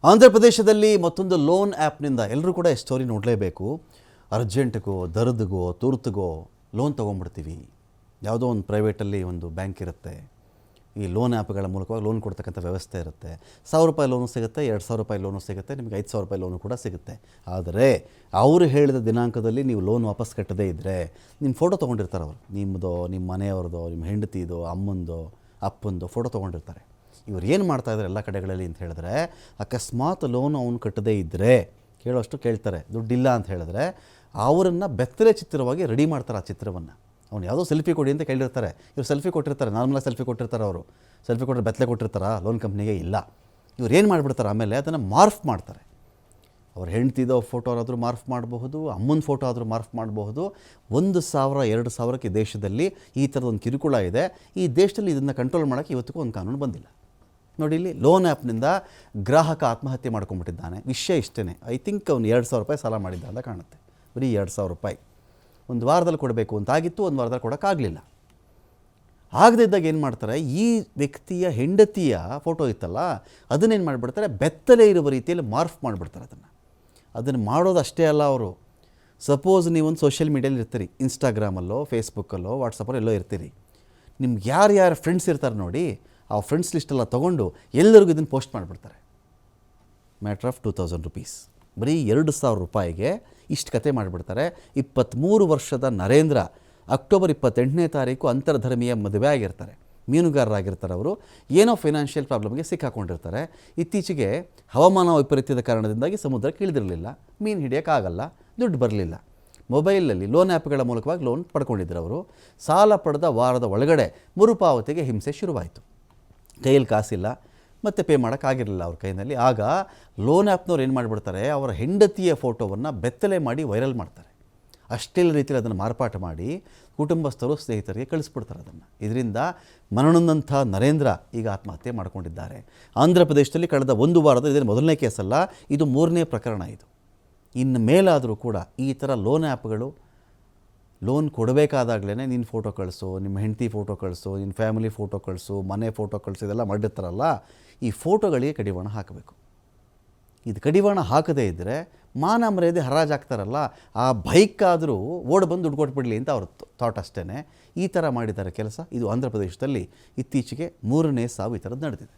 ಆಂಧ್ರ ಪ್ರದೇಶದಲ್ಲಿ ಮತ್ತೊಂದು ಲೋನ್ ಆ್ಯಪ್ನಿಂದ ಎಲ್ಲರೂ ಕೂಡ ಈ ಸ್ಟೋರಿ ನೋಡಲೇಬೇಕು. ಅರ್ಜೆಂಟ್ಗೋ ದರ್ದ್ಗೋ ತುರ್ತುಗೋ ಲೋನ್ ತೊಗೊಂಡ್ಬಿಡ್ತೀವಿ. ಯಾವುದೋ ಒಂದು ಪ್ರೈವೇಟಲ್ಲಿ ಒಂದು ಬ್ಯಾಂಕ್ ಇರುತ್ತೆ, ಈ ಲೋನ್ ಆ್ಯಪ್ಗಳ ಮೂಲಕವಾಗಿ ಲೋನ್ ಕೊಡ್ತಕ್ಕಂಥ ವ್ಯವಸ್ಥೆ ಇರುತ್ತೆ. ₹1,000 ಲೋನು ಸಿಗುತ್ತೆ, ₹2,000 ಲೋನು ಸಿಗುತ್ತೆ, ನಿಮಗೆ ₹5,000 ಲೋನು ಕೂಡ ಸಿಗುತ್ತೆ. ಆದರೆ ಅವರು ಹೇಳಿದ ದಿನಾಂಕದಲ್ಲಿ ನೀವು ಲೋನ್ ವಾಪಸ್ ಕಟ್ಟದೇ ಇದ್ದರೆ ನಿಮ್ಮ ಫೋಟೋ ತೊಗೊಂಡಿರ್ತಾರೆ ಅವರು, ನಿಮ್ಮದೋ ನಿಮ್ಮ ಮನೆಯವ್ರದ್ದೋ ನಿಮ್ಮ ಹೆಂಡತಿದೋ ಅಮ್ಮಂದೋ ಅಪ್ಪಂದೋ ಫೋಟೋ ತೊಗೊಂಡಿರ್ತಾರೆ. ಇವ್ರು ಏನು ಮಾಡ್ತಾಯಿದ್ದಾರೆ ಎಲ್ಲ ಕಡೆಗಳಲ್ಲಿ ಅಂತ ಹೇಳಿದ್ರೆ, ಅಕಸ್ಮಾತ್ ಲೋನ್ ಅವನು ಕಟ್ಟದೇ ಇದ್ದರೆ ಕೇಳೋಷ್ಟು ಕೇಳ್ತಾರೆ, ದುಡ್ಡಿಲ್ಲ ಅಂತ ಹೇಳಿದ್ರೆ ಅವರನ್ನು ಬೆತ್ತಲೆ ಚಿತ್ರವಾಗಿ ರೆಡಿ ಮಾಡ್ತಾರೆ. ಆ ಚಿತ್ರವನ್ನು ಅವ್ನು ಯಾವುದೋ ಸೆಲ್ಫಿ ಕೊಡಿ ಅಂತ ಕೇಳಿರ್ತಾರೆ, ಇವ್ರು ಸೆಲ್ಫಿ ಕೊಟ್ಟಿರ್ತಾರೆ, ನಾರ್ಮಲಾಗಿ ಸೆಲ್ಫಿ ಕೊಟ್ಟಿರ್ತಾರೆ. ಅವರು ಸೆಲ್ಫಿ ಕೊಟ್ಟರೆ ಬೆತ್ತಲೆ ಕೊಟ್ಟಿರ್ತಾರಾ ಲೋನ್ ಕಂಪ್ನಿಗೆ? ಇಲ್ಲ. ಇವ್ರು ಏನು ಮಾಡಿಬಿಡ್ತಾರೆ, ಆಮೇಲೆ ಅದನ್ನು ಮಾರ್ಫ್ ಮಾಡ್ತಾರೆ. ಅವ್ರ ಹೆಂಡ್ತಿದೋ ಫೋಟೋ ಆದರೂ ಮಾರ್ಫ್ ಮಾಡಬಹುದು, ಅಮ್ಮನ ಫೋಟೋ ಆದರೂ ಮಾರ್ಫ್ ಮಾಡಬಹುದು. 1,000-2,000ಕ್ಕೆ ದೇಶದಲ್ಲಿ ಈ ಥರದೊಂದು ಕಿರುಕುಳ ಇದೆ. ಈ ದೇಶದಲ್ಲಿ ಇದನ್ನು ಕಂಟ್ರೋಲ್ ಮಾಡೋಕ್ಕೆ ಇವತ್ತಿಗೂ ಒಂದು ಕಾನೂನು ಬಂದಿಲ್ಲ. ನೋಡಿ, ಇಲ್ಲಿ ಲೋನ್ ಆ್ಯಪ್ನಿಂದ ಗ್ರಾಹಕ ಆತ್ಮಹತ್ಯೆ ಮಾಡ್ಕೊಂಡ್ಬಿಟ್ಟಿದ್ದಾನೆ. ವಿಷಯ ಇಷ್ಟೇ, ಐ ಥಿಂಕ್ ಅವ್ನು ₹2,000 ಸಾಲ ಮಾಡಿದ್ದ ಅಂತ ಕಾಣುತ್ತೆ. ಬರೀ ₹2,000 ಒಂದು ವಾರದಲ್ಲಿ ಕೊಡಬೇಕು ಅಂತಾಗಿತ್ತು, ಒಂದು ವಾರದಲ್ಲಿ ಕೊಡೋಕ್ಕಾಗಲಿಲ್ಲ. ಆಗದೇ ಇದ್ದಾಗ ಏನು ಮಾಡ್ತಾರೆ, ಈ ವ್ಯಕ್ತಿಯ ಹೆಂಡತಿಯ ಫೋಟೋ ಇತ್ತಲ್ಲ ಅದನ್ನೇನು ಮಾಡಿಬಿಡ್ತಾರೆ, ಬೆತ್ತಲೆ ಇರುವ ರೀತಿಯಲ್ಲಿ ಮಾರ್ಫ್ ಮಾಡಿಬಿಡ್ತಾರೆ. ಅದನ್ನು ಮಾಡೋದು ಅಷ್ಟೇ ಅಲ್ಲ, ಅವರು ಸಪೋಸ್ ನೀವೊಂದು ಸೋಷಿಯಲ್ ಮೀಡಿಯಲ್ಲಿ ಇರ್ತೀರಿ, ಇನ್ಸ್ಟಾಗ್ರಾಮಲ್ಲೋ ಫೇಸ್ಬುಕ್ಕಲ್ಲೋ ವಾಟ್ಸಪ್ಪಲ್ಲೋ ಎಲ್ಲೋ ಇರ್ತೀರಿ. ನಿಮ್ಗೆ ಯಾರ್ಯಾರು ಫ್ರೆಂಡ್ಸ್ ಇರ್ತಾರೆ ನೋಡಿ, ಆ ಫ್ರೆಂಡ್ಸ್ ಲಿಸ್ಟೆಲ್ಲ ತೊಗೊಂಡು ಎಲ್ಲರಿಗೂ ಇದನ್ನು ಪೋಸ್ಟ್ ಮಾಡಿಬಿಡ್ತಾರೆ. Matter of ₹2,000. ಬರೀ ₹2,000ಗೆ ಇಷ್ಟು ಕತೆ ಮಾಡಿಬಿಡ್ತಾರೆ. 23 ವರ್ಷದ ನರೇಂದ್ರ ಅಕ್ಟೋಬರ್ 28ನೇ ತಾರೀಕು ಅಂತರ್ಧರ್ಮೀಯ ಮದುವೆ ಆಗಿರ್ತಾರೆ. ಮೀನುಗಾರರಾಗಿರ್ತಾರೆ. ಅವರು ಏನೋ ಫೈನಾನ್ಷಿಯಲ್ ಪ್ರಾಬ್ಲಮ್ಗೆ ಸಿಕ್ಕಾಕೊಂಡಿರ್ತಾರೆ. ಇತ್ತೀಚೆಗೆ ಹವಾಮಾನ ವೈಪರೀತ್ಯದ ಕಾರಣದಿಂದಾಗಿ ಸಮುದ್ರಕ್ಕೆ ಇಳಿದಿರಲಿಲ್ಲ, ಮೀನು ಹಿಡಿಯೋಕ್ಕಾಗಲ್ಲ, ದುಡ್ಡು ಬರಲಿಲ್ಲ. ಮೊಬೈಲಲ್ಲಿ ಲೋನ್ ಆ್ಯಪ್ಗಳ ಮೂಲಕವಾಗಿ ಲೋನ್ ಪಡ್ಕೊಂಡಿದ್ರು. ಅವರು ಸಾಲ ಪಡೆದ ವಾರದ ಒಳಗಡೆ ಮರುಪಾವತಿಗೆ ಹಿಂಸೆ ಶುರುವಾಯಿತು. ಕೈಯಲ್ಲಿ ಕಾಸಿಲ್ಲ ಮತ್ತು ಪೇ ಮಾಡೋಕ್ಕಾಗಿರಲಿಲ್ಲ ಅವ್ರ ಕೈಯಲ್ಲಿ. ಆಗ ಲೋನ್ ಆ್ಯಪ್ನವ್ರು ಏನು ಮಾಡಿಬಿಡ್ತಾರೆ, ಅವರ ಹೆಂಡತಿಯ ಫೋಟೋವನ್ನು ಬೆತ್ತಲೆ ಮಾಡಿ ವೈರಲ್ ಮಾಡ್ತಾರೆ. ಅಷ್ಟೆಲ್ಲ ರೀತಿಯಲ್ಲಿ ಅದನ್ನು ಮಾರ್ಪಾಟ ಮಾಡಿ ಕುಟುಂಬಸ್ಥರು ಸ್ನೇಹಿತರಿಗೆ ಕಳಿಸ್ಬಿಡ್ತಾರೆ ಅದನ್ನು. ಇದರಿಂದ ಮನನೊಂದಂಥ ನರೇಂದ್ರ ಈಗ ಆತ್ಮಹತ್ಯೆ ಮಾಡಿಕೊಂಡಿದ್ದಾರೆ. ಆಂಧ್ರ ಪ್ರದೇಶದಲ್ಲಿ ಕಳೆದ ಒಂದು ವಾರದ ಇದೇ ಮೊದಲನೇ ಕೇಸಲ್ಲ, ಇದು 3ನೇ ಪ್ರಕರಣ. ಇದು ಇನ್ನು ಮೇಲಾದರೂ ಕೂಡ ಈ ಥರ ಲೋನ್ ಆ್ಯಪ್ಗಳು ಲೋನ್ ಕೊಡಬೇಕಾದಾಗಲೇ ನಿನ್ನ ಫೋಟೋ ಕಳಿಸು, ನಿಮ್ಮ ಹೆಂಡತಿ ಫೋಟೋ ಕಳಿಸು, ನಿನ್ನ ಫ್ಯಾಮಿಲಿ ಫೋಟೋ ಕಳಿಸು, ಮನೆ ಫೋಟೋ ಕಳಿಸು, ಇದೆಲ್ಲ ಮಾಡಿರ್ತಾರಲ್ಲ, ಈ ಫೋಟೋಗಳಿಗೆ ಕಡಿವಾಣ ಹಾಕಬೇಕು. ಇದು ಕಡಿವಾಣ ಹಾಕದೇ ಇದ್ದರೆ ಮಾನ ಮರ್ಯಾದೆ ಹರಾಜಾಗ್ತಾರಲ್ಲ, ಆ ಬೈಕಾದರೂ ಓಡಿ ಬಂದು ದುಡ್ಡು ಕೊಟ್ಬಿಡಲಿ ಅಂತ ಅವ್ರ ಥಾಟ್ ಅಷ್ಟೇ. ಈ ಥರ ಮಾಡಿದ್ದಾರೆ ಕೆಲಸ. ಇದು ಆಂಧ್ರ ಪ್ರದೇಶದಲ್ಲಿ ಇತ್ತೀಚೆಗೆ 3ನೇ ಸಾವು ಈ ಥರದ್ದು ನಡೆದಿದೆ.